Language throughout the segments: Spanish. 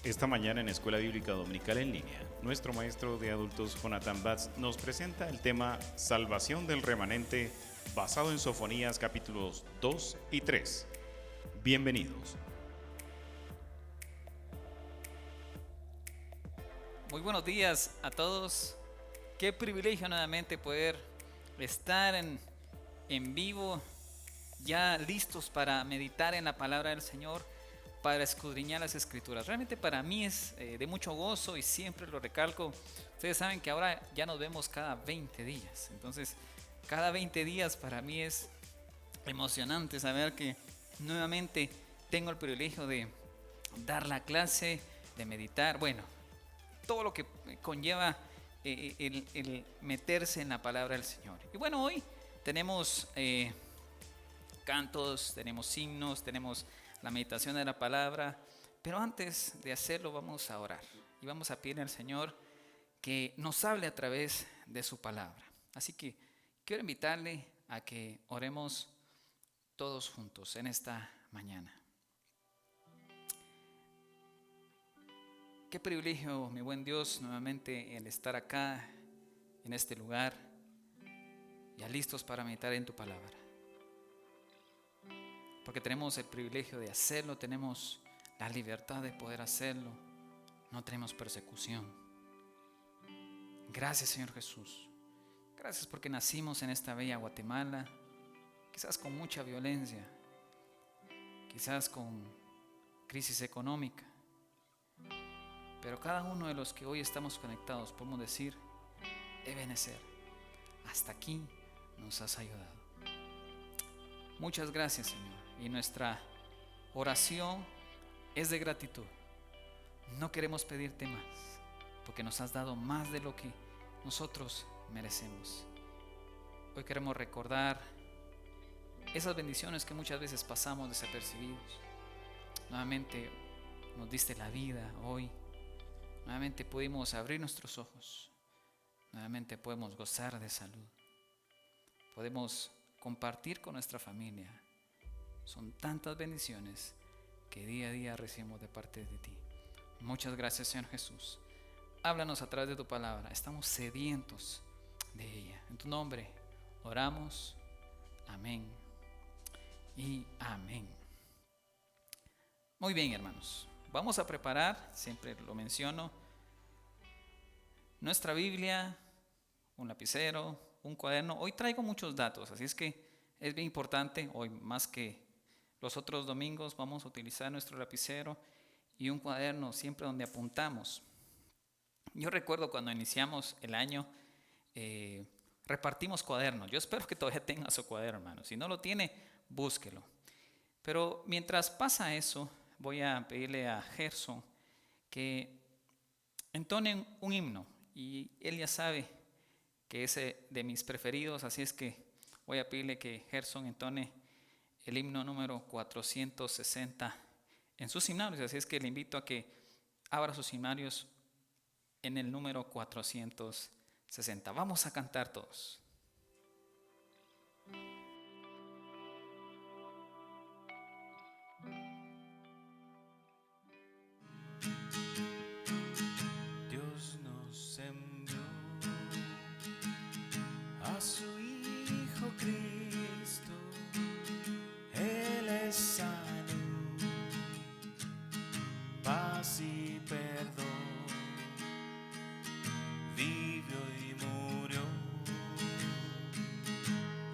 Esta mañana en Escuela Bíblica Dominical en línea, nuestro maestro de adultos Jonathan Batz nos presenta el tema Salvación del Remanente basado en Sofonías capítulos 2 y 3. Bienvenidos. Muy buenos días a todos. Qué privilegio nuevamente poder estar en vivo, ya listos para meditar en la palabra del Señor, para escudriñar las Escrituras. Realmente para mí es de mucho gozo y siempre lo recalco. Ustedes saben que ahora ya nos vemos cada 20 días. Entonces, cada 20 días para mí es emocionante saber que nuevamente tengo el privilegio de dar la clase, de meditar. Bueno, todo lo que conlleva el meterse en la palabra del Señor. Y bueno, hoy tenemos cantos, tenemos himnos, tenemos la meditación de la palabra, pero antes de hacerlo vamos a orar y vamos a pedir al Señor que nos hable a través de su palabra. Así que quiero invitarle a que oremos todos juntos en esta mañana. Qué privilegio, mi buen Dios, nuevamente el estar acá en este lugar, ya listos para meditar en tu palabra. Porque tenemos el privilegio de hacerlo, tenemos la libertad de poder hacerlo, no tenemos persecución. Gracias, Señor Jesús. Gracias porque nacimos en esta bella Guatemala, quizás con mucha violencia, quizás con crisis económica, pero cada uno de los que hoy estamos conectados podemos decir, Ebenezer, hasta aquí nos has ayudado. Muchas gracias, Señor. Y nuestra oración es de gratitud. No queremos pedirte más, porque nos has dado más de lo que nosotros merecemos. Hoy queremos recordar esas bendiciones que muchas veces pasamos desapercibidos. Nuevamente nos diste la vida hoy. Nuevamente pudimos abrir nuestros ojos. Nuevamente podemos gozar de salud. Podemos compartir con nuestra familia. Son tantas bendiciones que día a día recibimos de parte de ti. Muchas gracias, Señor Jesús. Háblanos a través de tu palabra. Estamos sedientos de ella. En tu nombre oramos. Amén y amén. Muy bien, hermanos. Vamos a preparar, siempre lo menciono, nuestra Biblia, un lapicero, un cuaderno. Hoy traigo muchos datos, así es que es bien importante. Hoy más que los otros domingos vamos a utilizar nuestro lapicero y un cuaderno siempre donde apuntamos. Yo recuerdo cuando iniciamos el año, repartimos cuadernos. Yo espero que todavía tenga su cuaderno, hermano. Si no lo tiene, búsquelo. Pero mientras pasa eso, voy a pedirle a Gerson que entone un himno. Y él ya sabe que es de mis preferidos, así es que voy a pedirle que Gerson entone el himno número 460 en sus himnarios. Así es que le invito a que abra sus himnarios en el número 460. Vamos a cantar todos. Dios nos envió a su Hijo Cristo, Él es salud, paz y perdón, vivió y murió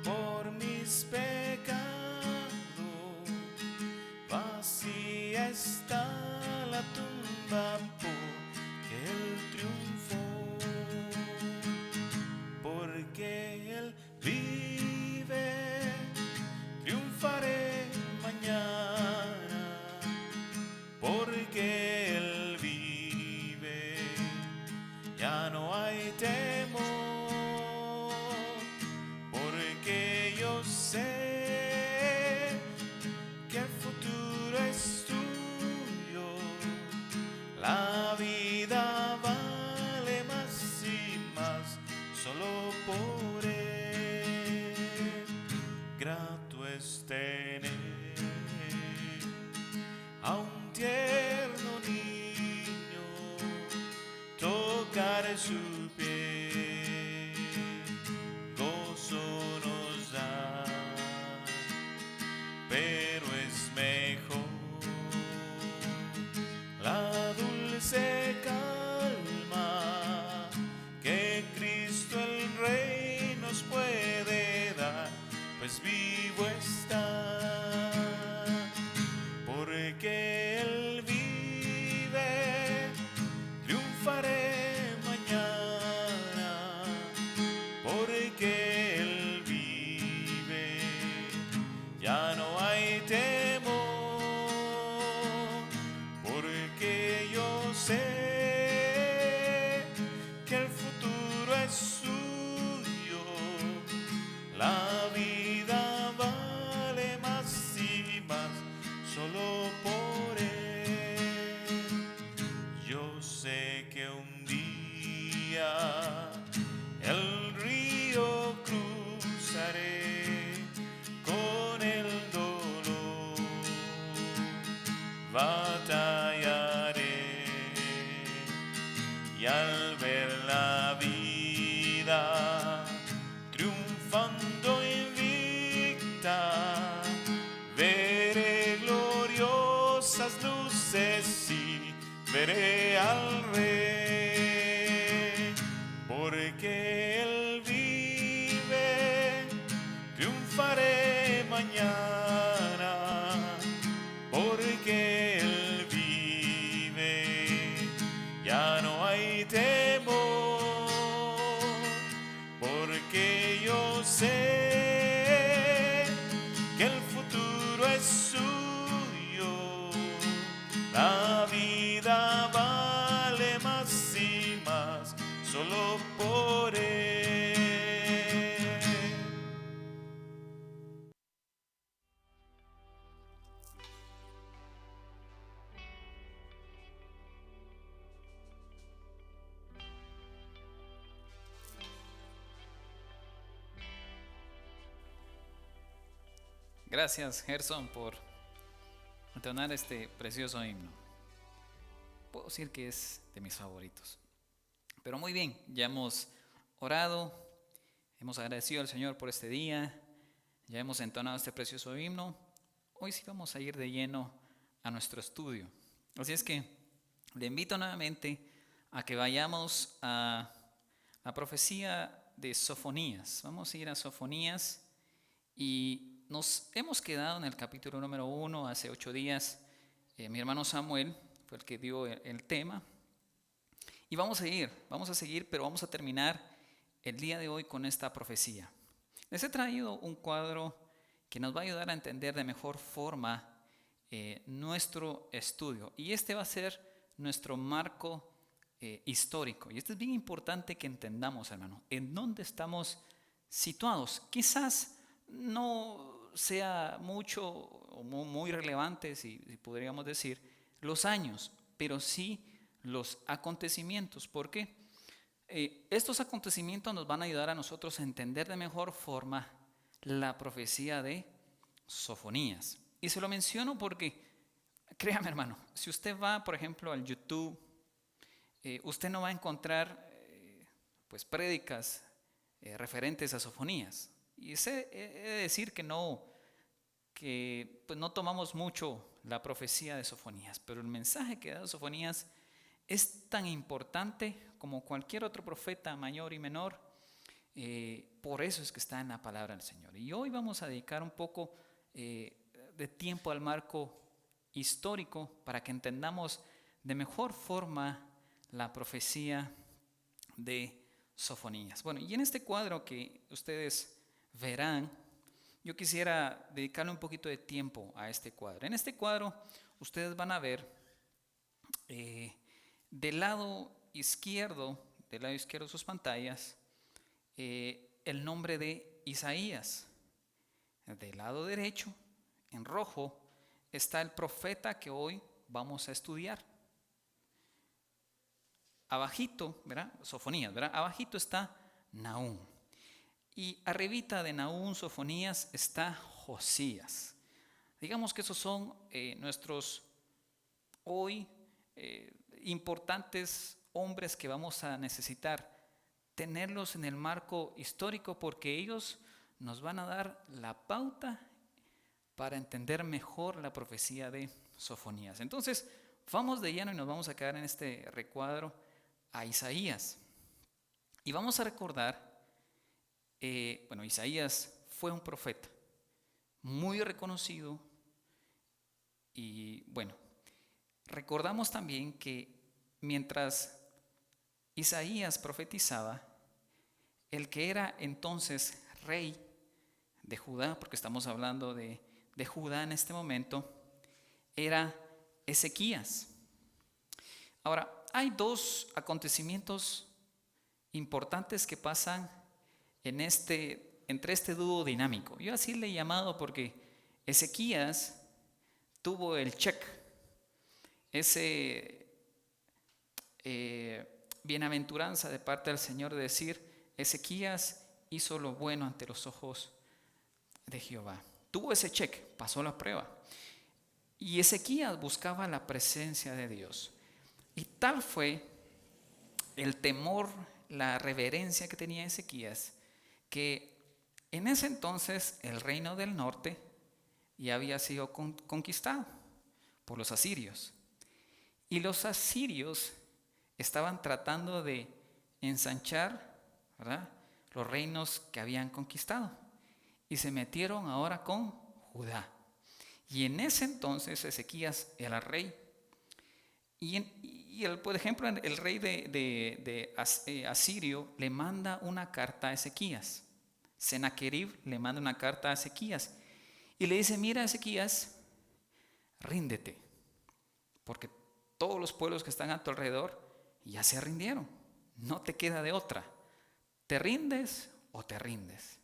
por mis pecados, vacía está la tumba porque Él triunfó, porque Él vive, triunfaré mañana, porque Él vive, ya no hay temor, porque yo sé que el futuro es tuyo, la vida vale más y más solo por Él. Grato es tener a un tierno niño, tocar su pie, gozo nos da, pero es mejor la dulce calma que Cristo el Rey nos puede dar, pues vivo está, porque Él vive, triunfaré mañana, porque Él vive, ya no hay temor, porque yo sé que el futuro es suyo, la vida vale más y más solo por Él. Yo sé que un día el río cruzaré con el dolor, batallaré y al ver la vida triunfando invicta, veré gloriosas luces y veré al Rey, porque Él vive, triunfaré mañana, porque Él vive, ya no hay temor, porque yo sé que el futuro es suyo, la vida vale más y más solo por Él. Gracias, Gerson, por entonar este precioso himno. Puedo decir que es de mis favoritos. Pero muy bien, ya hemos orado, hemos agradecido al Señor por este día, ya hemos entonado este precioso himno. Hoy sí vamos a ir de lleno a nuestro estudio. Así es que le invito nuevamente a que vayamos a la profecía de Sofonías. Vamos a ir a Sofonías y nos hemos quedado en el capítulo número 1 hace 8 días. Mi hermano Samuel fue el que dio el tema. Y vamos a seguir, pero vamos a terminar el día de hoy con esta profecía. Les he traído un cuadro que nos va a ayudar a entender de mejor forma nuestro estudio. Y este va a ser nuestro marco histórico. Y esto es bien importante que entendamos, hermano, en dónde estamos situados. Quizás no sea mucho o muy relevante, si podríamos decir, los años, pero sí los acontecimientos. ¿Por qué? Estos acontecimientos nos van a ayudar a nosotros a entender de mejor forma la profecía de Sofonías. Y se lo menciono porque, créame hermano, si usted va por ejemplo al YouTube, usted no va a encontrar pues prédicas referentes a Sofonías. Y he de decir que pues no tomamos mucho la profecía de Sofonías, pero el mensaje que da Sofonías es tan importante como cualquier otro profeta mayor y menor. Por eso es que está en la palabra del Señor. Y hoy vamos a dedicar un poco de tiempo al marco histórico para que entendamos de mejor forma la profecía de Sofonías. Bueno, y en este cuadro que ustedes verán, yo quisiera dedicarle un poquito de tiempo a este cuadro. En este cuadro ustedes van a ver del lado izquierdo de sus pantallas, el nombre de Isaías. Del lado derecho, en rojo, está el profeta que hoy vamos a estudiar. Abajito, ¿verdad? Sofonías, ¿verdad? Abajito está Nahum. Y arribita de Nahum, Sofonías, está Josías. Digamos que esos son nuestros hoy importantes hombres que vamos a necesitar tenerlos en el marco histórico, porque ellos nos van a dar la pauta para entender mejor la profecía de Sofonías. Entonces, vamos de lleno y nos vamos a quedar en este recuadro a Isaías. Y vamos a recordar, Isaías fue un profeta muy reconocido y recordamos también que mientras Isaías profetizaba, el que era entonces rey de Judá, porque estamos hablando de Judá en este momento, era Ezequías. Ahora, hay dos acontecimientos importantes que pasan entre este dúo dinámico. Yo así le he llamado porque Ezequías tuvo el check, ese bienaventuranza de parte del Señor de decir: Ezequías hizo lo bueno ante los ojos de Jehová. Tuvo ese check, pasó la prueba. Y Ezequías buscaba la presencia de Dios. Y tal fue el temor, la reverencia que tenía Ezequías, que en ese entonces el reino del norte ya había sido conquistado por los asirios. Y los asirios estaban tratando de ensanchar, ¿verdad?, los reinos que habían conquistado. Y se metieron ahora con Judá. Y en ese entonces Ezequías era rey. Por ejemplo, el rey de Asirio le manda una carta a Ezequías. Sennacherib le manda una carta a Ezequías. Y le dice: mira, Ezequías, ríndete. Porque todos los pueblos que están a tu alrededor ya se rindieron. No te queda de otra. ¿Te rindes o te rindes?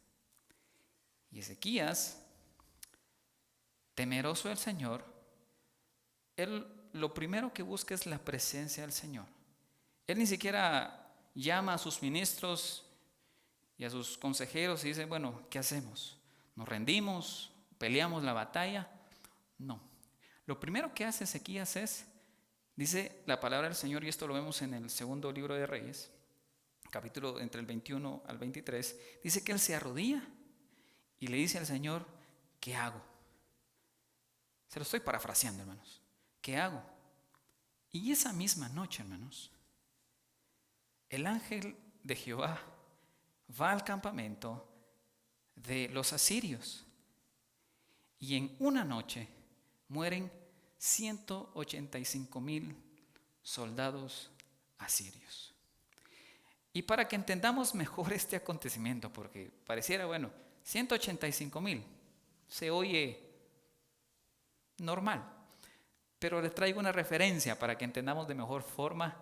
Y Ezequías, temeroso del Señor, él lo primero que busca es la presencia del Señor. Él ni siquiera llama a sus ministros y a sus consejeros y dice: bueno, ¿qué hacemos? ¿Nos rendimos? ¿Peleamos la batalla? No. Lo primero que hace Ezequías dice la palabra del Señor, y esto lo vemos en el segundo libro de Reyes, capítulo entre el 21 al 23, dice que él se arrodilla y le dice al Señor: ¿qué hago? Se lo estoy parafraseando, hermanos. ¿Qué hago? Y esa misma noche, hermanos, el ángel de Jehová va al campamento de los asirios. Y en una noche mueren 185,000 soldados asirios. Y para que entendamos mejor este acontecimiento, porque pareciera, 185,000, se oye normal, pero les traigo una referencia para que entendamos de mejor forma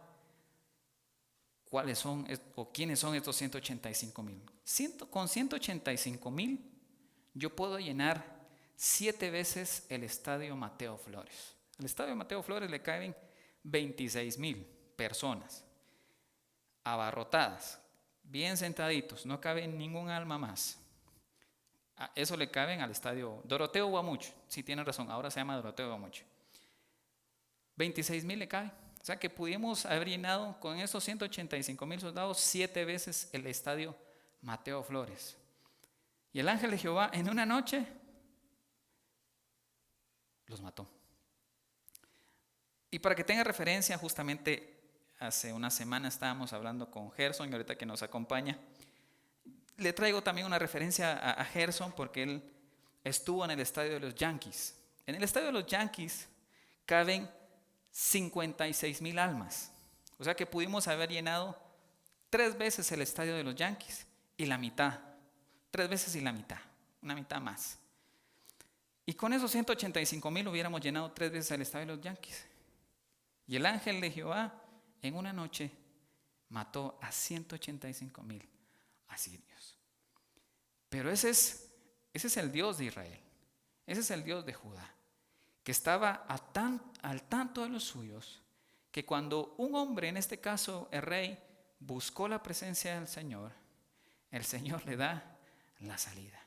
cuáles son o quiénes son estos 185,000. Con 185,000 yo puedo llenar 7 veces el estadio Mateo Flores. Al estadio Mateo Flores le caben 26,000, personas, abarrotadas, bien sentaditos, no cabe ningún alma más. Eso le caben al estadio Doroteo Guamuch, si tienen razón, ahora se llama Doroteo Guamuch. 26,000 le caben. O sea que pudimos haber llenado con esos 185,000 soldados 7 veces el estadio Mateo Flores. Y el ángel de Jehová en una noche los mató. Y para que tenga referencia, justamente hace una semana estábamos hablando con Gerson y ahorita que nos acompaña, le traigo también una referencia a Gerson porque él estuvo en el estadio de los Yankees. En el estadio de los Yankees caben 56,000 almas. O sea que pudimos haber llenado 3 veces el estadio de los Yankees y la mitad. 3 veces y la mitad, una mitad más. Y con esos 185,000 hubiéramos llenado 3 veces el estadio de los Yankees. Y el ángel de Jehová en una noche mató a 185,000 asirios. Pero ese es el Dios de Israel. Ese es el Dios de Judá, que estaba al tanto de los suyos, que cuando un hombre, en este caso el rey, buscó la presencia del Señor, el Señor le da la salida.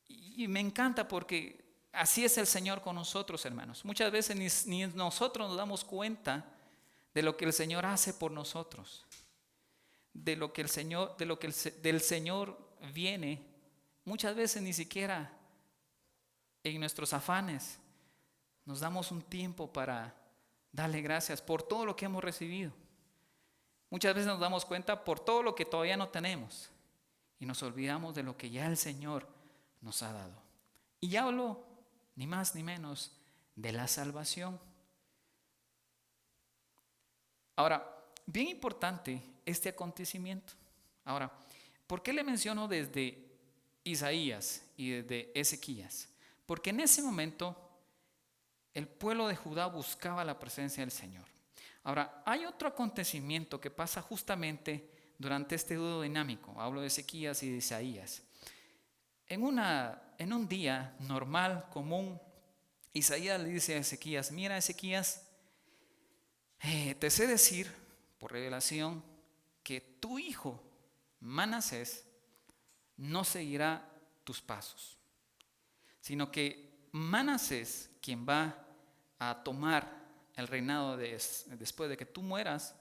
Y me encanta porque así es el Señor con nosotros, hermanos. Muchas veces ni nosotros nos damos cuenta de lo que el Señor hace por nosotros, del Señor viene. Muchas veces ni siquiera en nuestros afanes nos damos un tiempo para darle gracias por todo lo que hemos recibido. Muchas veces nos damos cuenta por todo lo que todavía no tenemos y nos olvidamos de lo que ya el Señor nos ha dado. Y hablo ni más ni menos de la salvación. Ahora, bien importante este acontecimiento. Ahora, ¿por qué le menciono desde Isaías y desde Ezequías? Porque en ese momento el pueblo de Judá buscaba la presencia del Señor. Ahora, hay otro acontecimiento que pasa justamente durante este dúo dinámico. Hablo de Ezequías y de Isaías. En un día normal, común, Isaías le dice a Ezequías: mira, Ezequías, te sé decir por revelación que tu hijo Manasés no seguirá tus pasos, sino que Manasés, quien va a tomar el reinado después de que tú mueras,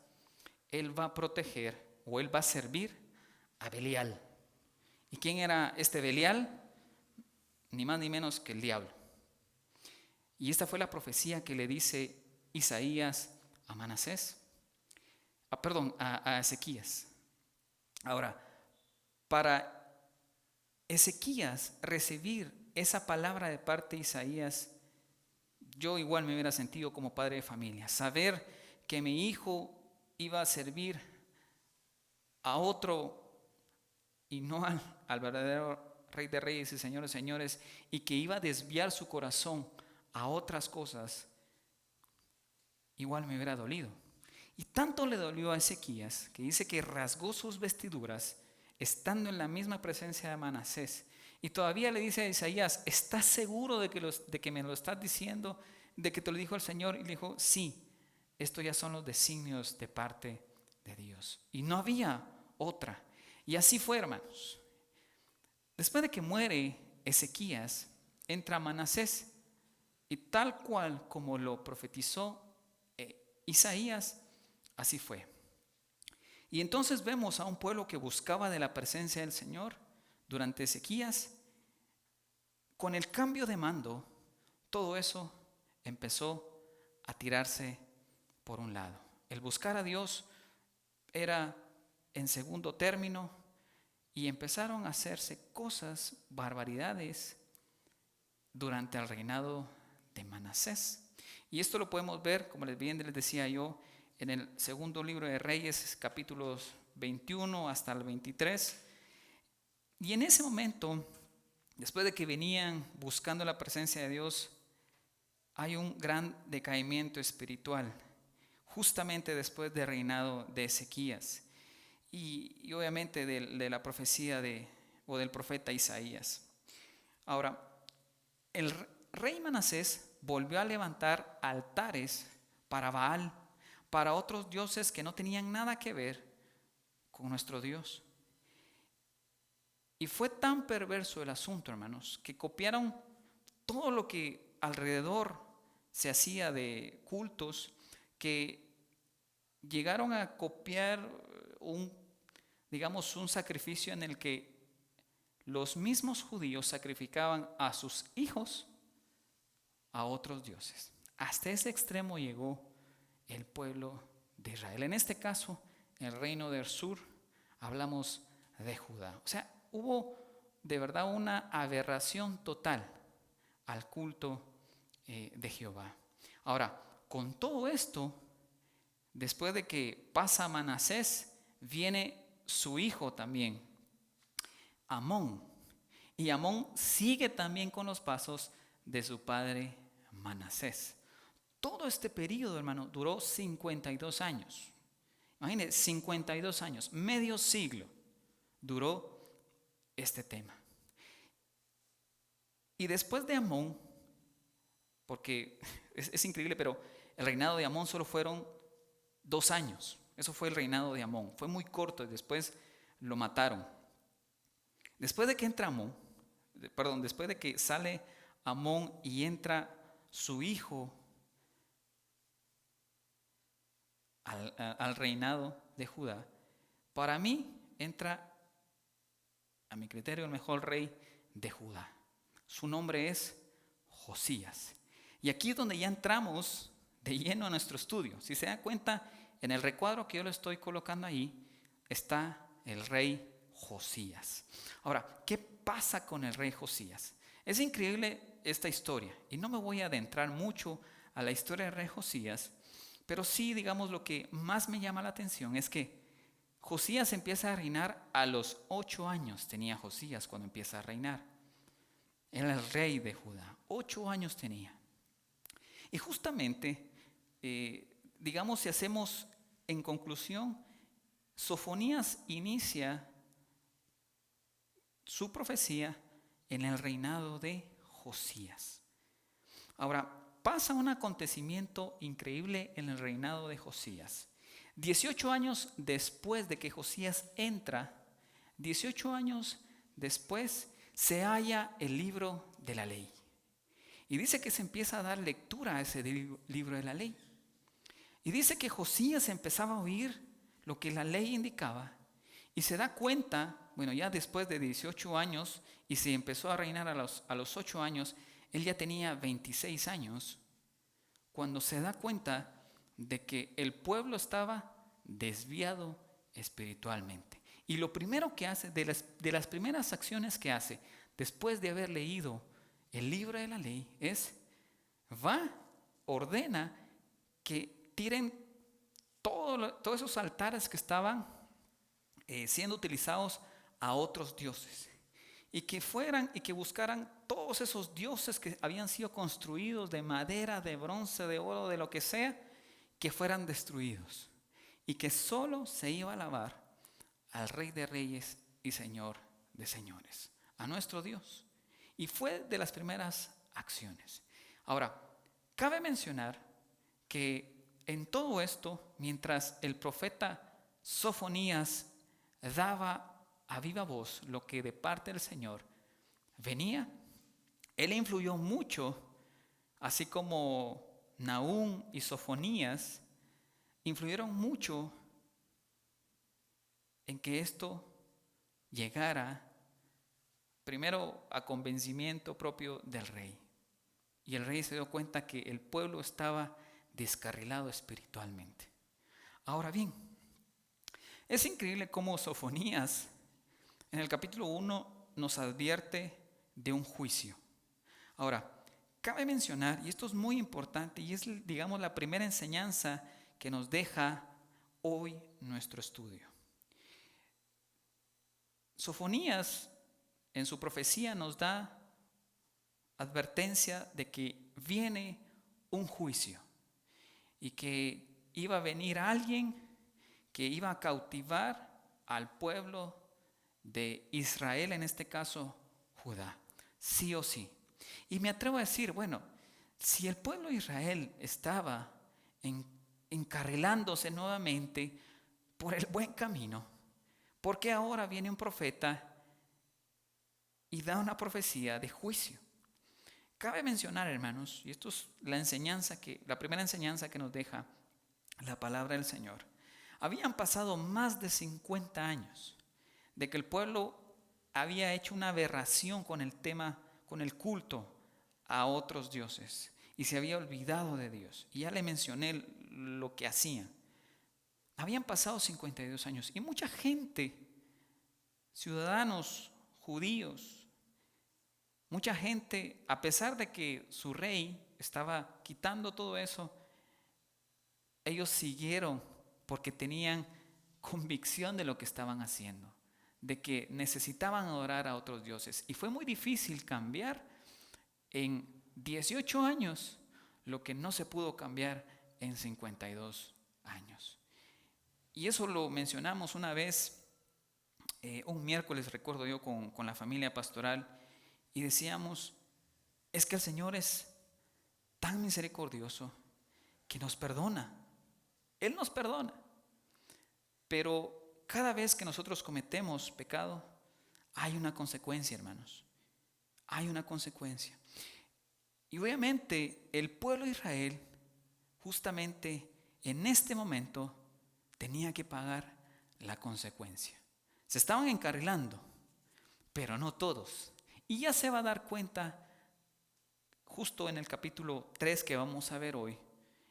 él va a proteger o él va a servir a Belial. ¿Y quién era este Belial? Ni más ni menos que el diablo. Y esta fue la profecía que le dice Isaías a Manasés, a Ezequías. Ahora, para Ezequías recibir esa palabra de parte de Isaías, yo igual me hubiera sentido como padre de familia. Saber que mi hijo iba a servir a otro y no al verdadero Rey de Reyes y Señor de Señores, y que iba a desviar su corazón a otras cosas, igual me hubiera dolido. Y tanto le dolió a Ezequías que dice que rasgó sus vestiduras estando en la misma presencia de Manasés. Y todavía le dice a Isaías: ¿estás seguro de que me lo estás diciendo? ¿De que te lo dijo el Señor? Y le dijo: sí, estos ya son los designios de parte de Dios. Y no había otra. Y así fue, hermanos. Después de que muere Ezequías, entra Manasés. Y tal cual como lo profetizó Isaías, así fue. Y entonces vemos a un pueblo que buscaba de la presencia del Señor durante Ezequías. Con el cambio de mando, todo eso empezó a tirarse por un lado. El buscar a Dios era en segundo término y empezaron a hacerse cosas, barbaridades, durante el reinado de Manasés. Y esto lo podemos ver, como les decía yo, en el segundo libro de Reyes, capítulos 21 hasta el 23. Y en ese momento, después de que venían buscando la presencia de Dios, hay un gran decaimiento espiritual, justamente después del reinado de Ezequías y obviamente de la profecía o del profeta Isaías. Ahora, el rey Manasés volvió a levantar altares para Baal, para otros dioses que no tenían nada que ver con nuestro Dios. Y fue tan perverso el asunto, hermanos, que copiaron todo lo que alrededor se hacía de cultos, que llegaron a copiar un sacrificio en el que los mismos judíos sacrificaban a sus hijos a otros dioses. Hasta ese extremo llegó el pueblo de Israel. En este caso, el reino del sur, hablamos de Judá. O sea, hubo de verdad una aberración total al culto de Jehová. Ahora, con todo esto, después de que pasa Manasés, viene su hijo también, Amón. Y Amón sigue también con los pasos de su padre Manasés. Todo este periodo, hermano, duró 52 años. Imagínense, 52 años, medio siglo duró este tema. Y después de Amón, porque es increíble, pero el reinado de Amón solo fueron 2 años. Eso fue el reinado de Amón. Fue muy corto y después lo mataron. Después de que después de que sale Amón y entra su hijo al reinado de Judá, para mí entra, a mi criterio, el mejor rey de Judá. Su nombre es Josías. Y aquí es donde ya entramos de lleno a nuestro estudio. Si se dan cuenta, en el recuadro que yo le estoy colocando ahí, está el rey Josías. Ahora, ¿qué pasa con el rey Josías? Es increíble esta historia y no me voy a adentrar mucho a la historia del rey Josías, pero sí, digamos, lo que más me llama la atención es que Josías empieza a reinar a los 8 años. Tenía Josías cuando empieza a reinar. Era el rey de Judá. 8 años tenía. Y justamente, digamos, si hacemos en conclusión, Sofonías inicia su profecía en el reinado de Josías. Ahora, pasa un acontecimiento increíble en el reinado de Josías. 18 años después de que Josías entra, 18 años después se halla el libro de la ley. Y dice que se empieza a dar lectura a ese libro de la ley. Y dice que Josías empezaba a oír lo que la ley indicaba y se da cuenta, bueno, ya después de 18 años y se empezó a reinar a los 8 años, él ya tenía 26 años, cuando se da cuenta de que el pueblo estaba desviado espiritualmente. Y lo primero que hace, de las primeras acciones que hace, después de haber leído el libro de la ley, ordena que tiren todos esos altares que estaban siendo utilizados a otros dioses. Y que fueran y que buscaran todos esos dioses que habían sido construidos de madera, de bronce, de oro, de lo que sea, que fueran destruidos. Y que solo se iba a alabar al Rey de Reyes y Señor de Señores, a nuestro Dios. Y fue de las primeras acciones. Ahora, cabe mencionar que en todo esto, mientras el profeta Sofonías daba a viva voz lo que de parte del Señor venía, él influyó mucho, así como Nahum y Sofonías influyeron mucho en que esto llegara primero a convencimiento propio del rey. Y el rey se dio cuenta que el pueblo estaba descarrilado espiritualmente. Ahora bien, es increíble cómo Sofonías en el capítulo 1 nos advierte de un juicio. Ahora, cabe mencionar, y esto es muy importante, y es, digamos, la primera enseñanza que nos deja hoy nuestro estudio. Sofonías en su profecía nos da advertencia de que viene un juicio y que iba a venir alguien que iba a cautivar al pueblo de Israel, en este caso Judá, sí o sí. Y me atrevo a decir, bueno, si el pueblo de Israel estaba encarrilándose nuevamente por el buen camino, porque ahora viene un profeta y da una profecía de juicio. Cabe mencionar, hermanos, y esto es la primera enseñanza que nos deja la palabra del Señor. Habían pasado más de 50 años de que el pueblo había hecho una aberración con el culto a otros dioses, y se había olvidado de Dios. Y ya le mencioné lo que hacían. Habían pasado 52 años y mucha gente, ciudadanos judíos, mucha gente, a pesar de que su rey estaba quitando todo eso, ellos siguieron porque tenían convicción de lo que estaban haciendo, de que necesitaban adorar a otros dioses. Y fue muy difícil cambiar en 18 años lo que no se pudo cambiar en 52 años. Y eso lo mencionamos una vez, un miércoles recuerdo yo con la familia pastoral, y decíamos, es que el Señor es tan misericordioso que nos perdona. Él nos perdona. Pero cada vez que nosotros cometemos pecado, hay una consecuencia, hermanos. Hay una consecuencia. Y obviamente el pueblo de Israel, justamente en este momento, tenía que pagar la consecuencia. Se estaban encarrilando, pero no todos. Y ya se va a dar cuenta justo en el capítulo 3 que vamos a ver hoy,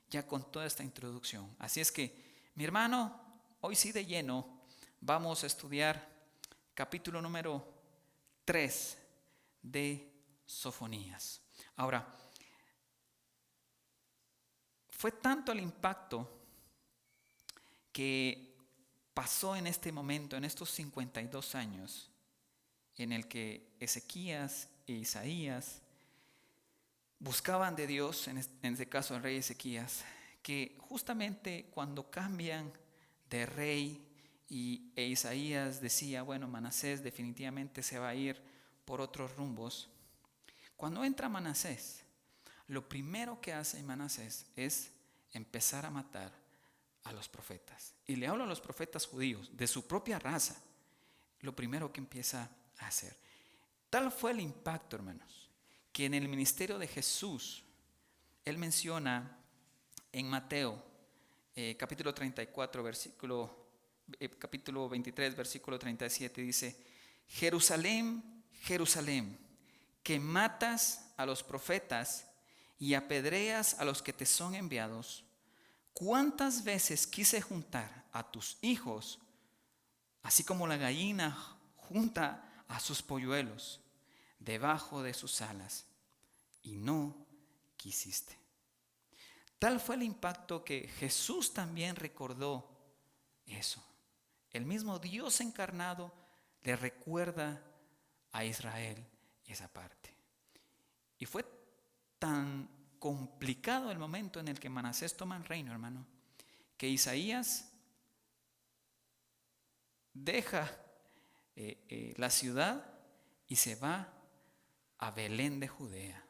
ya con toda esta introducción. Así es que, mi hermano, hoy sí de lleno vamos a estudiar capítulo número 3 de Sofonías. Ahora, fue tanto el impacto que pasó en este momento, en estos 52 años, en el que Ezequías e Isaías buscaban de Dios, en este caso el rey Ezequías, que justamente cuando cambian de rey e Isaías decía, bueno, Manasés definitivamente se va a ir por otros rumbos. Cuando entra Manasés, lo primero que hace Manasés es empezar a matar a los profetas. Y le hablo a los profetas judíos de su propia raza. Lo primero que empieza a hacer. Tal fue el impacto, hermanos, que en el ministerio de Jesús, él menciona en Mateo, capítulo 34, capítulo 23, versículo 37, dice, Jerusalén, Jerusalén, que matas a los profetas y apedreas a los que te son enviados, ¿cuántas veces quise juntar a tus hijos, así como la gallina junta a sus polluelos debajo de sus alas, y no quisiste? Tal fue el impacto que Jesús también recordó eso. El mismo Dios encarnado le recuerda a Israel esa parte. Y fue tan complicado el momento en el que Manasés toma el reino, hermano, que Isaías deja la ciudad y se va a Belén de Judea.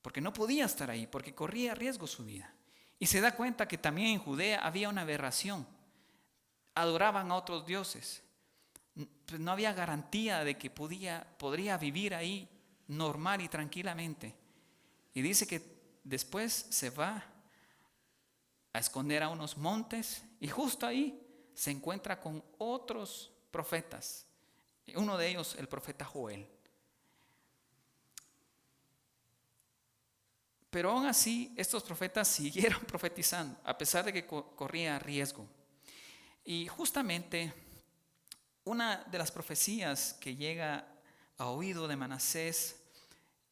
Porque no podía estar ahí, porque corría riesgo su vida. Y se da cuenta que también en Judea había una aberración. Adoraban a otros dioses. Pues no había garantía de que podría vivir ahí normal y tranquilamente. Y dice que después se va a esconder a unos montes y justo ahí se encuentra con otros profetas. Uno de ellos, el profeta Joel. Pero aún así, estos profetas siguieron profetizando, a pesar de que corría riesgo. Y justamente una de las profecías que llega a oído de Manasés,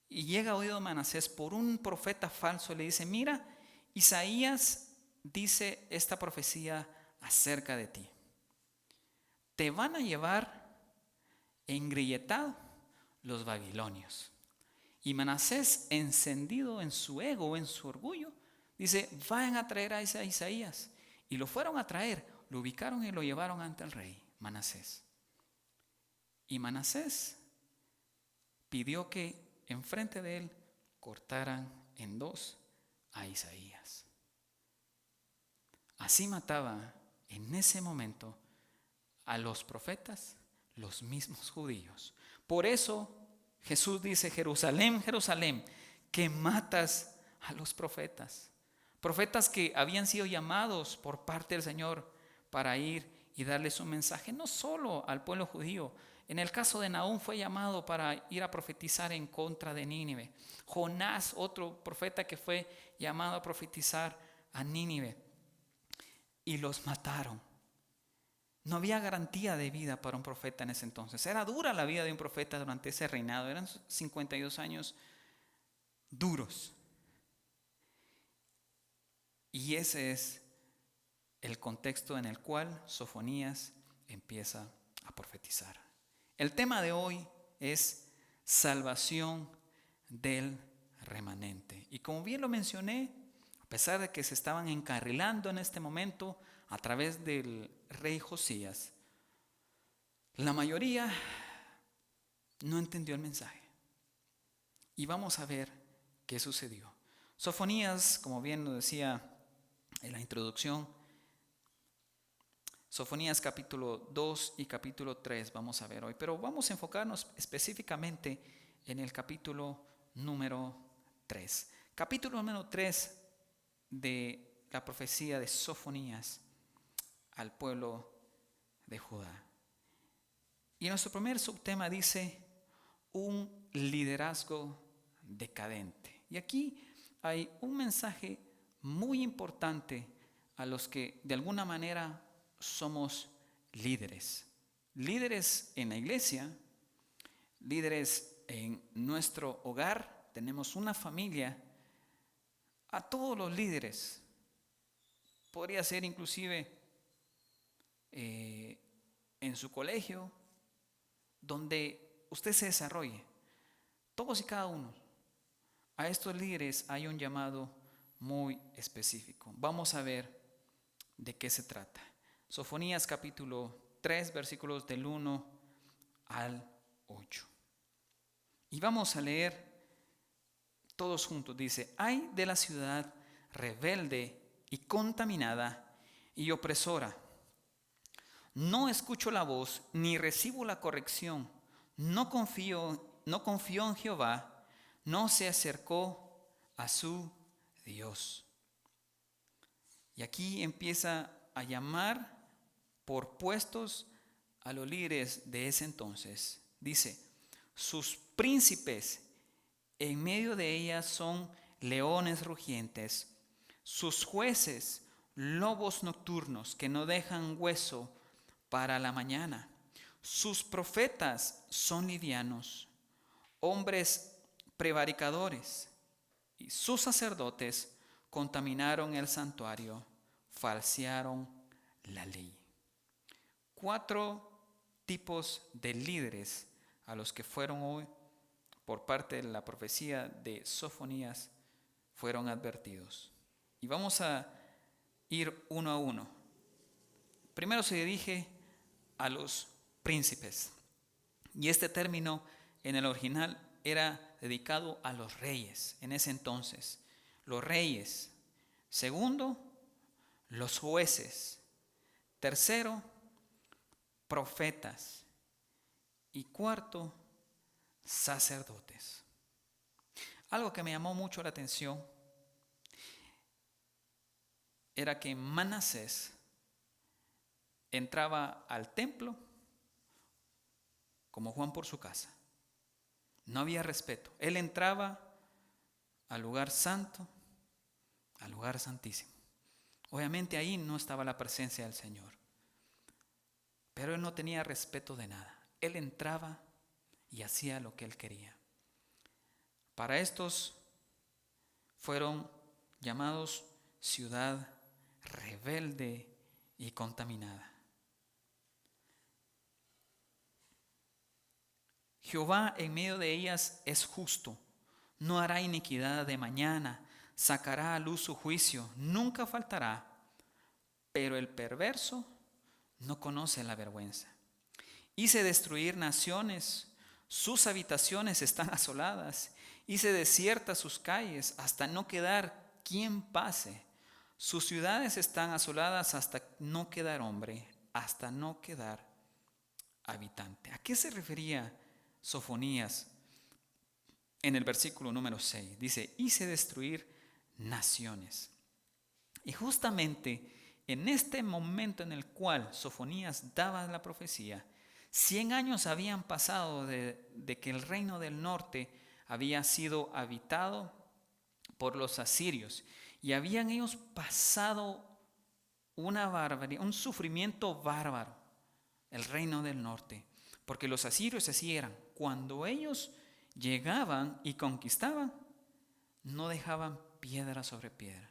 y llega a oído de Manasés por un profeta falso, le dice, mira, Isaías dice esta profecía acerca de ti. Te van a llevar engrilletado los babilonios. Y Manasés, encendido en su ego, en su orgullo, dice, vayan a traer a Isaías. Y lo fueron a traer, lo ubicaron y lo llevaron ante el rey Manasés. Y Manasés pidió que enfrente de él cortaran en dos a Isaías. así mataba en ese momento a los profetas, los mismos judíos. Por eso Jesús dice: Jerusalén, Jerusalén, que matas a los profetas. Profetas que habían sido llamados por parte del Señor para ir y darles un mensaje, no solo al pueblo judío. En el caso de Nahum fue llamado para ir a profetizar en contra de Nínive. Jonás, otro profeta que fue llamado a profetizar a Nínive. Y los mataron. No había garantía de vida para un profeta en ese entonces. Era dura la vida de un profeta durante ese reinado. Eran 52 años duros. Y ese es el contexto en el cual Sofonías empieza a profetizar. El tema de hoy es salvación del remanente. Y como bien lo mencioné, a pesar de que se estaban encarrilando en este momento a través del rey Josías, la mayoría no entendió el mensaje. Y vamos a ver qué sucedió. Sofonías, como bien lo decía en la introducción, Sofonías capítulo 2 y capítulo 3 vamos a ver hoy, pero vamos a enfocarnos específicamente en el capítulo número 3. Capítulo número 3 de la profecía de Sofonías al pueblo de Judá. Y nuestro primer subtema dice: un liderazgo decadente. Y aquí hay un mensaje muy importante a los que de alguna manera somos líderes. Líderes en la iglesia, líderes en nuestro hogar, tenemos una familia. A todos los líderes, podría ser inclusive en su colegio, donde usted se desarrolle, todos y cada uno. A estos líderes hay un llamado muy específico. Vamos a ver de qué se trata. Sofonías capítulo 3, versículos del 1 al 8. Y vamos a leer todos juntos. Dice: ay de la ciudad rebelde y contaminada y opresora. No escucho la voz ni recibo la corrección. No confió en Jehová, no se acercó a su Dios. Y aquí empieza a llamar por puestos a los líderes de ese entonces. Dice: sus príncipes en medio de ellas son leones rugientes, sus jueces lobos nocturnos que no dejan hueso para la mañana. Sus profetas son livianos, hombres prevaricadores, y sus sacerdotes contaminaron el santuario, falsearon la ley. 4 tipos de líderes a los que fueron hoy, por parte de la profecía de Sofonías, fueron advertidos. Y vamos a ir uno a uno. Primero se dirige a los príncipes. Y este término en el original era dedicado a los reyes en ese entonces. Los reyes. Segundo, los jueces. Tercero, profetas. Y cuarto, sacerdotes. Algo que me llamó mucho la atención era que Manasés entraba al templo como Juan por su casa. No había respeto. Él entraba al lugar santo, al lugar santísimo. Obviamente ahí no estaba la presencia del Señor. Pero él no tenía respeto de nada. Él entraba y hacía lo que él quería. Para estos fueron llamados ciudad rebelde y contaminada. Jehová en medio de ellas es justo, no hará iniquidad de mañana, sacará a luz su juicio, nunca faltará, pero el perverso no conoce la vergüenza. Hice destruir naciones, sus habitaciones están asoladas, hice desiertas sus calles hasta no quedar quien pase. Sus ciudades están asoladas hasta no quedar hombre, hasta no quedar habitante. ¿A qué se refería Sofonías en el versículo número 6? Dice, hice destruir naciones. Y justamente en este momento en el cual Sofonías daba la profecía, 100 años habían pasado de que el reino del norte había sido habitado por los asirios y habían ellos pasado una barbarie, un sufrimiento bárbaro, el reino del norte, porque los asirios así eran. Cuando ellos llegaban y conquistaban, no dejaban piedra sobre piedra.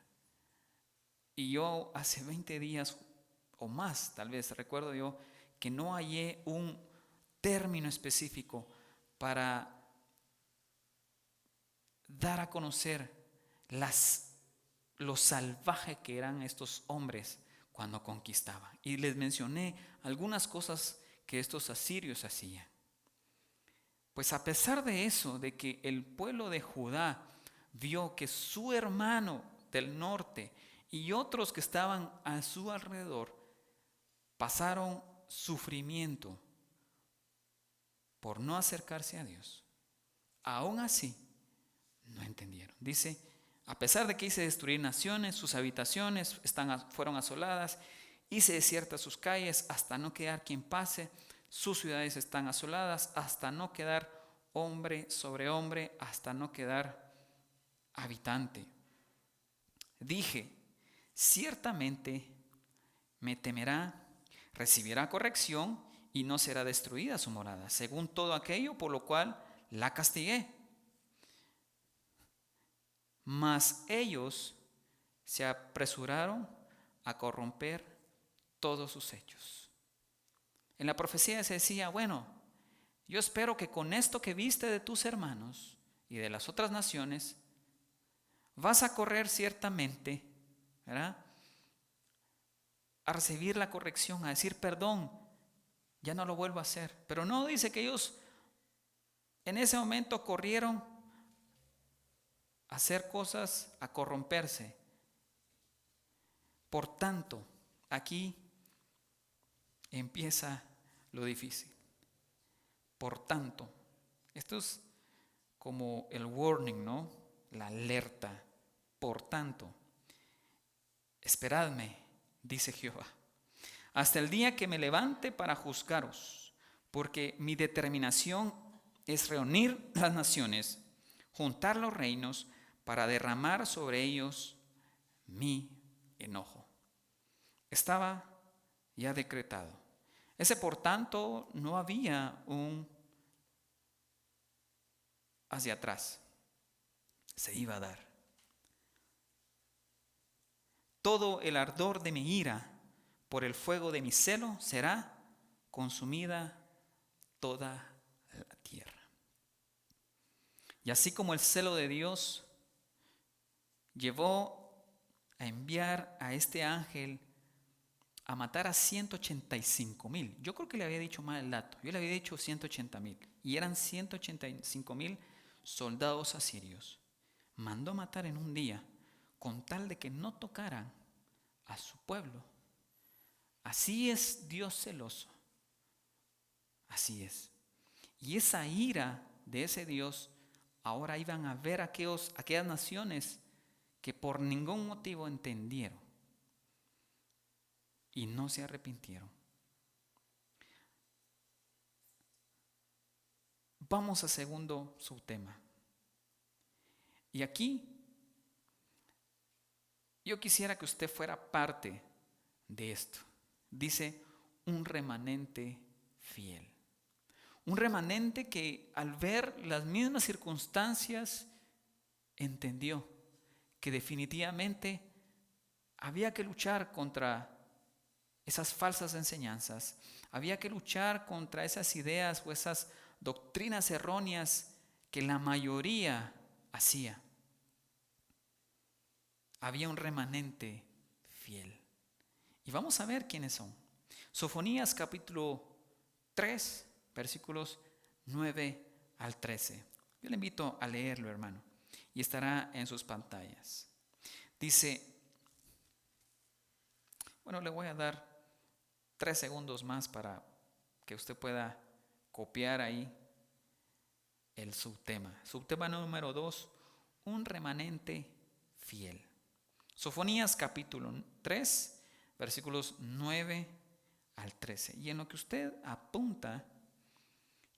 Y yo hace 20 días o más, tal vez, recuerdo yo, que no hallé un término específico para dar a conocer lo salvaje que eran estos hombres cuando conquistaban. Y les mencioné algunas cosas que estos asirios hacían. Pues a pesar de eso, de que el pueblo de Judá vio que su hermano del norte y otros que estaban a su alrededor pasaron sufrimiento por no acercarse a Dios, aún así no entendieron. Dice, a pesar de que hice destruir naciones, sus habitaciones fueron asoladas, hice desiertas sus calles hasta no quedar quien pase, sus ciudades están asoladas hasta no quedar hombre sobre hombre, hasta no quedar habitante. Dije, ciertamente me temerá, recibirá corrección y no será destruida su morada, según todo aquello por lo cual la castigué. Mas ellos se apresuraron a corromper todos sus hechos. En la profecía se decía, bueno, yo espero que con esto que viste de tus hermanos y de las otras naciones, vas a correr ciertamente, ¿verdad?, a recibir la corrección, a decir perdón, ya no lo vuelvo a hacer. Pero no, dice que ellos en ese momento corrieron a hacer cosas, a corromperse. Por tanto, aquí empieza lo difícil. Por tanto, esto es como el warning, ¿no? La alerta. Por tanto, esperadme, dice Jehová, hasta el día que me levante para juzgaros, porque mi determinación es reunir las naciones, juntar los reinos, para derramar sobre ellos mi enojo. Estaba ya decretado. Ese por tanto no había un hacia atrás. Se iba a dar. Todo el ardor de mi ira por el fuego de mi celo será consumida toda la tierra. Y así como el celo de Dios llevó a enviar a este ángel a matar a 185,000. Yo creo que le había dicho mal el dato. Yo le había dicho 180,000. Y eran 185,000 soldados asirios. Mandó matar en un día con tal de que no tocaran a su pueblo. Así es Dios celoso. Así es. Y esa ira de ese Dios, ahora iban a ver aquellas naciones que por ningún motivo entendieron y no se arrepintieron. Vamos a segundo subtema. Y aquí yo quisiera que usted fuera parte de esto. Dice, un remanente fiel. Un remanente que al ver las mismas circunstancias entendió que definitivamente había que luchar contra esas falsas enseñanzas, había que luchar contra esas ideas o esas doctrinas erróneas que la mayoría hacía. Había un remanente fiel. Y vamos a ver quiénes son. Sofonías capítulo 3, versículos 9 al 13. Yo le invito a leerlo, hermano, y estará en sus pantallas. Dice, Bueno, le voy a dar 3 segundos más para que usted pueda copiar ahí el subtema. Subtema número 2, un remanente fiel. Sofonías capítulo 3, versículos 9 al 13. Y en lo que usted apunta,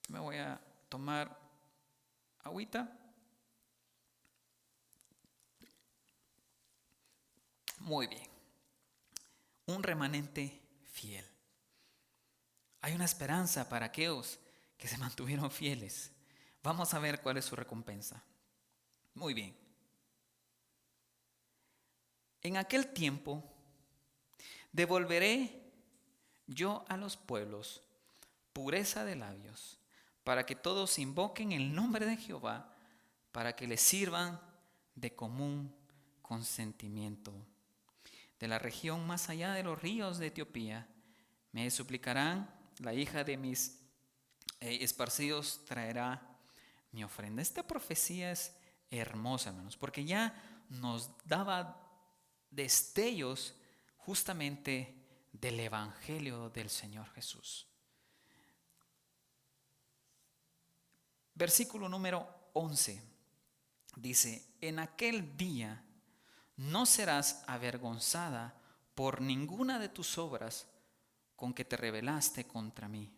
me voy a tomar agüita. Muy bien. Un remanente fiel. Hay una esperanza para aquellos que se mantuvieron fieles. Vamos a ver cuál es su recompensa. Muy bien. En aquel tiempo devolveré yo a los pueblos pureza de labios, para que todos invoquen el nombre de Jehová, para que les sirvan de común consentimiento. De la región más allá de los ríos de Etiopía, me suplicarán, la hija de mis esparcidos traerá mi ofrenda. Esta profecía es hermosa, hermanos, porque ya nos daba destellos justamente del Evangelio del Señor Jesús. Versículo número 11 dice: en aquel día no serás avergonzada por ninguna de tus obras con que te rebelaste contra mí,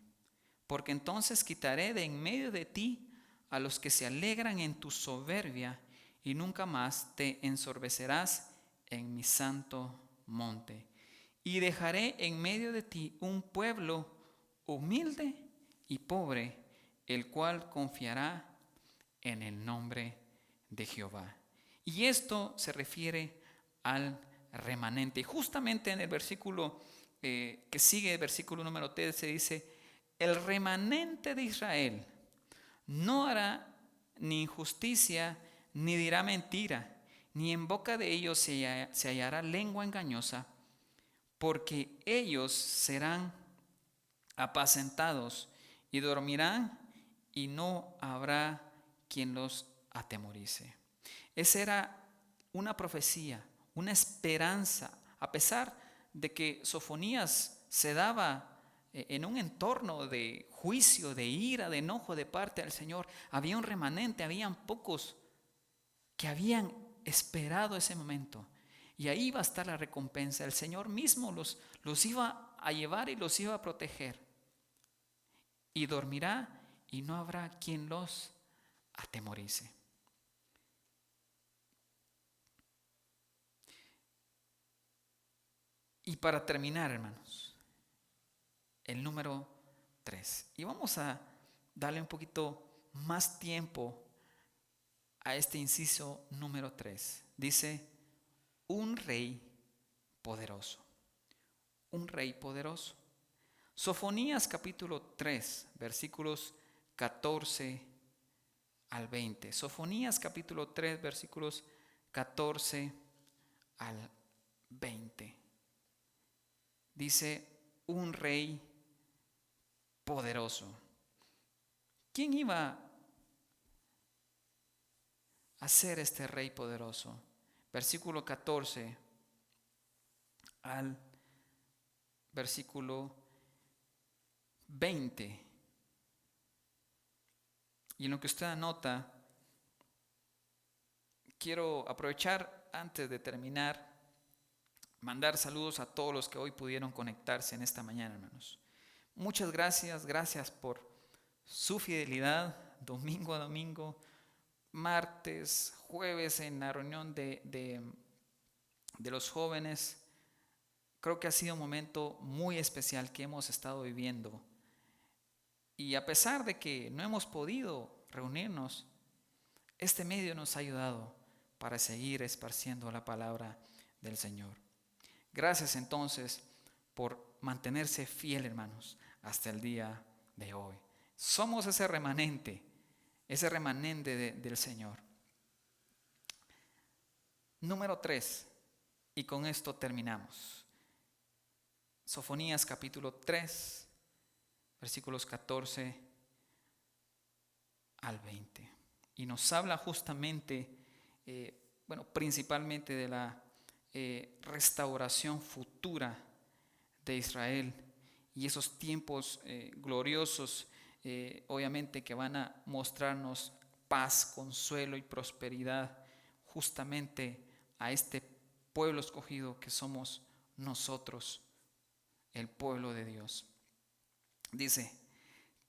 porque entonces quitaré de en medio de ti a los que se alegran en tu soberbia, y nunca más te ensorbecerás en mi santo monte. Y dejaré en medio de ti un pueblo humilde y pobre, el cual confiará en el nombre de Jehová. Y esto se refiere al remanente. Justamente en el versículo que sigue, el versículo número 13, dice: el remanente de Israel no hará ni injusticia, ni dirá mentira, ni en boca de ellos se hallará lengua engañosa, porque ellos serán apacentados y dormirán, y no habrá quien los atemorice. Esa era una profecía, una esperanza, a pesar de que Sofonías se daba en un entorno de juicio, de ira, de enojo de parte del Señor. Había un remanente, habían pocos que habían esperado ese momento. Y ahí iba a estar la recompensa. El Señor mismo los iba a llevar y los iba a proteger. Y dormirá y no habrá quien los atemorice. Y para terminar, hermanos, el número 3. Y vamos a darle un poquito más tiempo a este inciso número 3. Dice: un rey poderoso. Un rey poderoso. Sofonías capítulo 3, versículos 14 al 20. Sofonías capítulo 3, versículos 14 al 20. Dice: un rey poderoso. ¿Quién iba a ser este rey poderoso? Versículo 14 al versículo 20. Y en lo que usted anota, quiero aprovechar antes de terminar, mandar saludos a todos los que hoy pudieron conectarse en esta mañana, hermanos. Muchas gracias por su fidelidad, domingo a domingo, martes, jueves en la reunión de los jóvenes. Creo que ha sido un momento muy especial que hemos estado viviendo. Y a pesar de que no hemos podido reunirnos, este medio nos ha ayudado para seguir esparciendo la palabra del Señor. Gracias entonces por mantenerse fiel, hermanos, hasta el día de hoy. Somos ese remanente del Señor. Número 3, y con esto terminamos. Sofonías capítulo 3, versículos 14 al 20. Y nos habla justamente, principalmente de la restauración futura de Israel y esos tiempos gloriosos, obviamente que van a mostrarnos paz, consuelo y prosperidad justamente a este pueblo escogido que somos nosotros, el pueblo de Dios. Dice: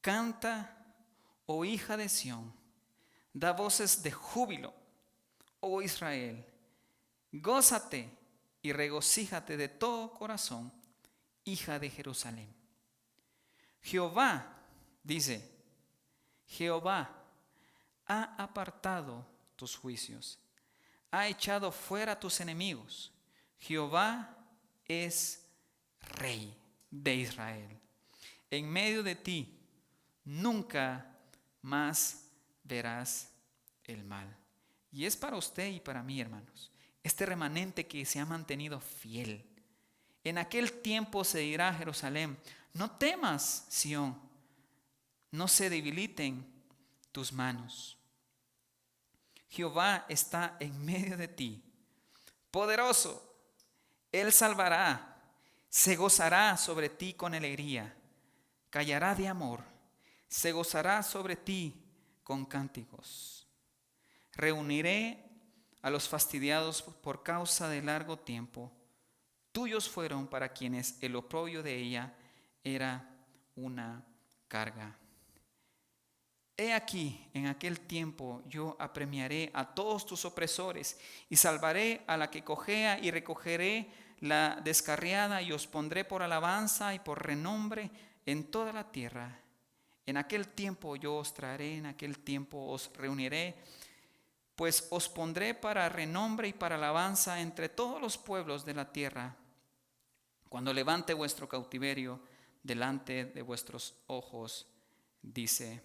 canta, oh hija de Sión, da voces de júbilo, oh Israel, gózate y regocíjate de todo corazón, hija de Jerusalén. Jehová, dice, Jehová ha apartado tus juicios, ha echado fuera tus enemigos. Jehová es Rey de Israel. En medio de ti nunca más verás el mal. Y es para usted y para mí, hermanos, este remanente que se ha mantenido fiel. En aquel tiempo se dirá a Jerusalén: no temas, Sión, no se debiliten tus manos. Jehová está en medio de ti, poderoso, Él salvará, se gozará sobre ti con alegría, callará de amor, se gozará sobre ti con cánticos. Reuniré a los fastidiados por causa de largo tiempo. Tuyos fueron para quienes el oprobio de ella era una carga. He aquí, en aquel tiempo yo apremiaré a todos tus opresores y salvaré a la que cojea y recogeré la descarriada y os pondré por alabanza y por renombre en toda la tierra. En aquel tiempo yo os traeré, en aquel tiempo os reuniré, pues os pondré para renombre y para alabanza entre todos los pueblos de la tierra, cuando levante vuestro cautiverio delante de vuestros ojos, dice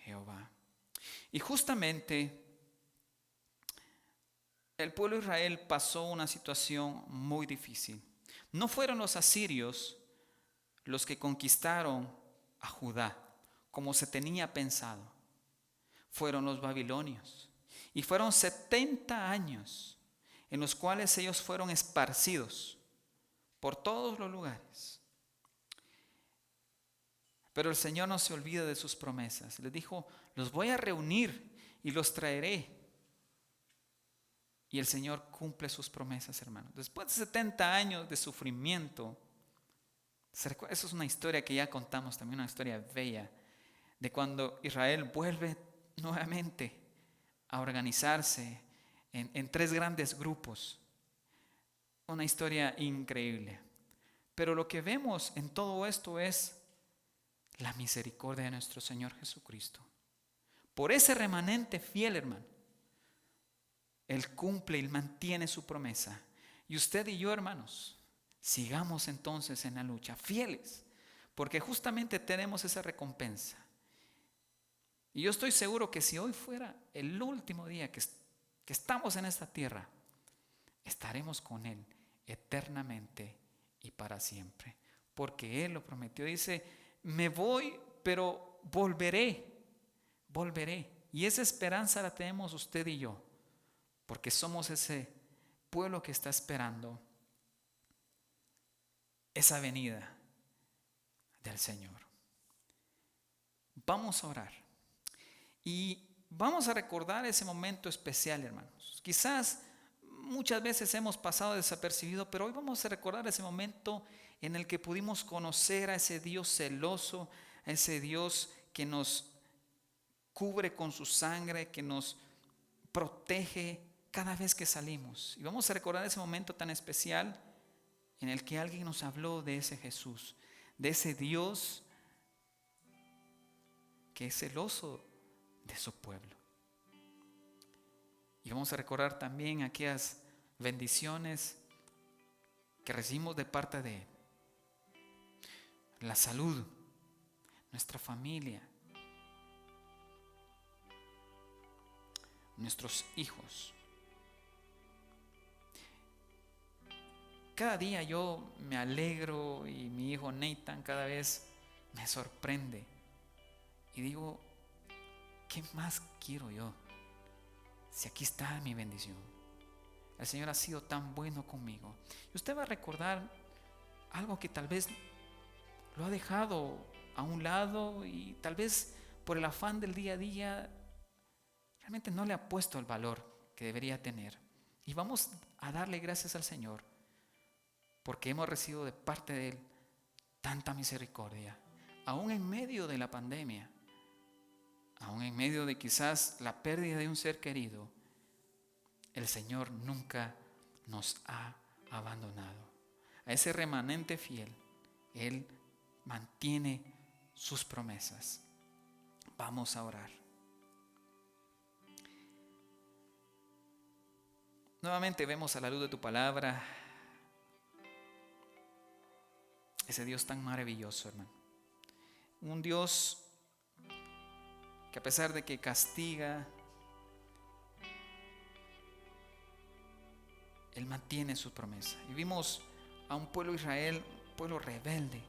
Jehová. Y justamente el pueblo de Israel pasó una situación muy difícil. No fueron los asirios los que conquistaron a Judá, como se tenía pensado. Fueron los babilonios. Y fueron 70 años en los cuales ellos fueron esparcidos por todos los lugares. Pero el Señor no se olvida de sus promesas. Les dijo: los voy a reunir y los traeré. Y el Señor cumple sus promesas, hermanos. Después de 70 años de sufrimiento, eso es una historia que ya contamos también, una historia bella, de cuando Israel vuelve nuevamente a organizarse en 3 grandes grupos. Una historia increíble. Pero lo que vemos en todo esto es la misericordia de nuestro Señor Jesucristo. Por ese remanente fiel, hermano, Él cumple y mantiene su promesa. Y usted y yo, hermanos, sigamos entonces en la lucha, fieles, porque justamente tenemos esa recompensa. Y yo estoy seguro que si hoy fuera el último día que estamos en esta tierra, estaremos con Él eternamente y para siempre, porque Él lo prometió. Dice: me voy, pero volveré. Y esa esperanza la tenemos usted y yo, porque somos ese pueblo que está esperando esa venida del Señor. Vamos a orar y vamos a recordar ese momento especial, hermanos. Quizás muchas veces hemos pasado desapercibido, pero hoy vamos a recordar ese momento en el que pudimos conocer a ese Dios celoso, a ese Dios que nos cubre con su sangre, que nos protege cada vez que salimos. Y vamos a recordar ese momento tan especial en el que alguien nos habló de ese Jesús, de ese Dios que es celoso de su pueblo. Y vamos a recordar también aquellas bendiciones que recibimos de parte de Él. La salud, nuestra familia, nuestros hijos. Cada día yo me alegro y mi hijo Nathan cada vez me sorprende. Y digo: ¿qué más quiero yo? Si aquí está mi bendición. El Señor ha sido tan bueno conmigo. Y usted va a recordar algo que tal vez lo ha dejado a un lado y tal vez por el afán del día a día realmente no le ha puesto el valor que debería tener. Y vamos a darle gracias al Señor porque hemos recibido de parte de Él tanta misericordia, aún en medio de la pandemia, aún en medio de quizás la pérdida de un ser querido. El Señor nunca nos ha abandonado. A ese remanente fiel, Él mantiene sus promesas. Vamos a orar. Nuevamente vemos a la luz de tu palabra ese Dios tan maravilloso, hermano. Un Dios que a pesar de que castiga, Él mantiene su promesa. Y vimos a un pueblo de Israel, un pueblo rebelde,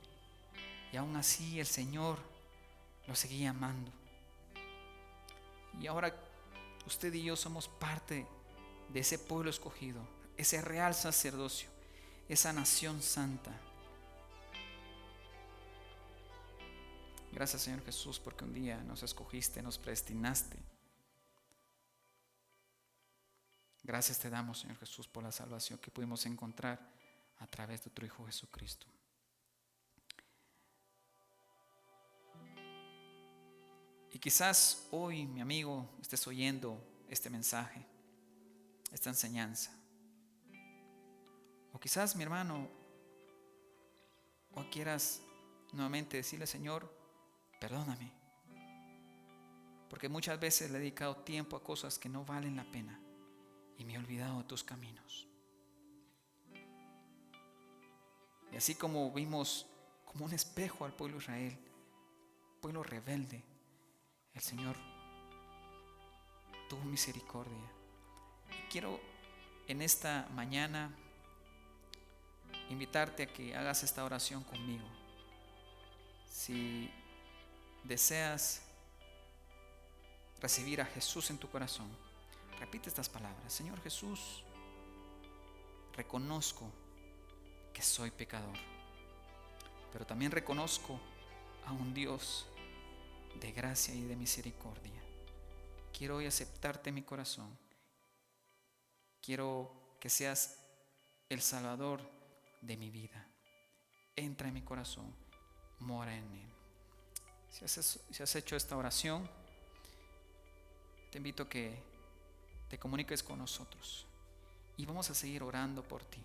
y aún así el Señor lo seguía amando. Y ahora usted y yo somos parte de ese pueblo escogido, ese real sacerdocio, esa nación santa. Gracias, Señor Jesús, porque un día nos escogiste, nos predestinaste. Gracias te damos, Señor Jesús, por la salvación que pudimos encontrar a través de tu Hijo Jesucristo. Y quizás hoy, mi amigo, estés oyendo este mensaje, esta enseñanza. O quizás, mi hermano, o quieras nuevamente decirle: Señor, perdóname, porque muchas veces le he dedicado tiempo a cosas que no valen la pena y me he olvidado de tus caminos. Y así como vimos como un espejo al pueblo de Israel, pueblo rebelde, el Señor tuvo misericordia. Y quiero en esta mañana invitarte a que hagas esta oración conmigo. Si deseas recibir a Jesús en tu corazón, repite estas palabras: Señor Jesús, reconozco que soy pecador, pero también reconozco a un Dios de gracia y de misericordia. Quiero hoy aceptarte en mi corazón. Quiero que seas el Salvador de mi vida. Entra en mi corazón, mora en él. Si has hecho esta oración, te invito a que te comuniques con nosotros y vamos a seguir orando por ti.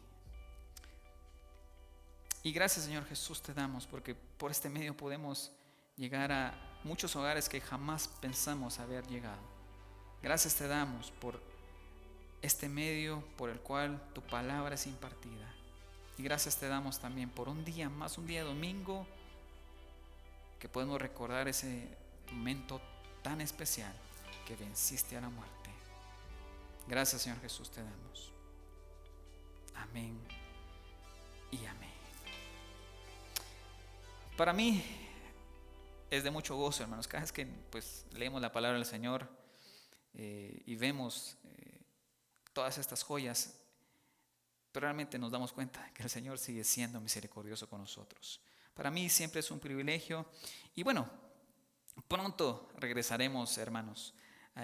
Y gracias, Señor Jesús, te damos porque por este medio podemos llegar a muchos hogares que jamás pensamos haber llegado. Gracias te damos por este medio por el cual tu palabra es impartida. Y gracias te damos también por un día más, un día domingo, que podemos recordar ese momento tan especial que venciste a la muerte. Gracias, Señor Jesús, te damos. Amén y amén. Para mí es de mucho gozo, hermanos, cada vez que pues leemos la palabra del Señor y vemos todas estas joyas, pero realmente nos damos cuenta que el Señor sigue siendo misericordioso con nosotros. Para mí siempre es un privilegio y bueno, pronto regresaremos, hermanos,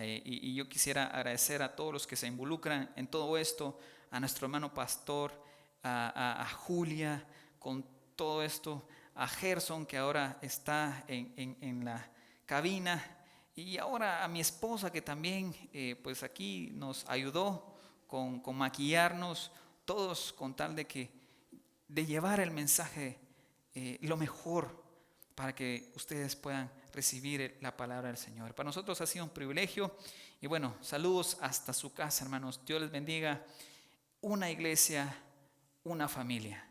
y yo quisiera agradecer a todos los que se involucran en todo esto, a nuestro hermano pastor, a Julia con todo esto, a Gerson que ahora está en la cabina, y ahora a mi esposa que también pues aquí nos ayudó con maquillarnos, todos con tal de llevar el mensaje lo mejor para que ustedes puedan recibir la palabra del Señor. Para nosotros ha sido un privilegio y bueno, saludos hasta su casa, hermanos. Dios les bendiga. Una iglesia, una familia.